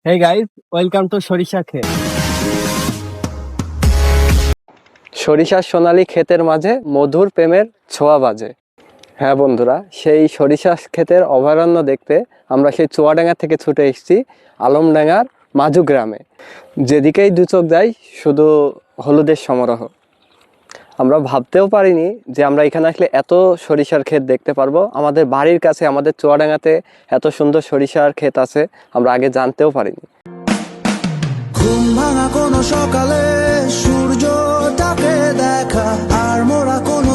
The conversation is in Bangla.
Hey guys, welcome to সরিষা ক্ষেত। সরিষার সোনালী ক্ষেতের মাঝে মধুর প্রেমের ছোঁয়া বাজে। হ্যাঁ বন্ধুরা, সেই সরিষা ক্ষেতের অভয়ারণ্য দেখতে আমরা সেই চুয়াডাঙ্গা থেকে ছুটে এসেছি আলমডাঙ্গার মাজু গ্রামে। যেদিকেই দু চোখ যাই শুধু হলুদের সমারোহ। আমরা ভাবতেও পারিনি যে আমরা এখানে আসলে এত সরিষার ক্ষেত দেখতে পারবো। আমাদের বাড়ির কাছে, আমাদের চুয়াডাঙ্গাতে এত সুন্দর সরিষার ক্ষেত আছে, আমরা আগে জানতেও পারিনি। ঘুম ভাঙা কোনো সকালে সূর্যটাকে দেখা, আর মোরা কোনো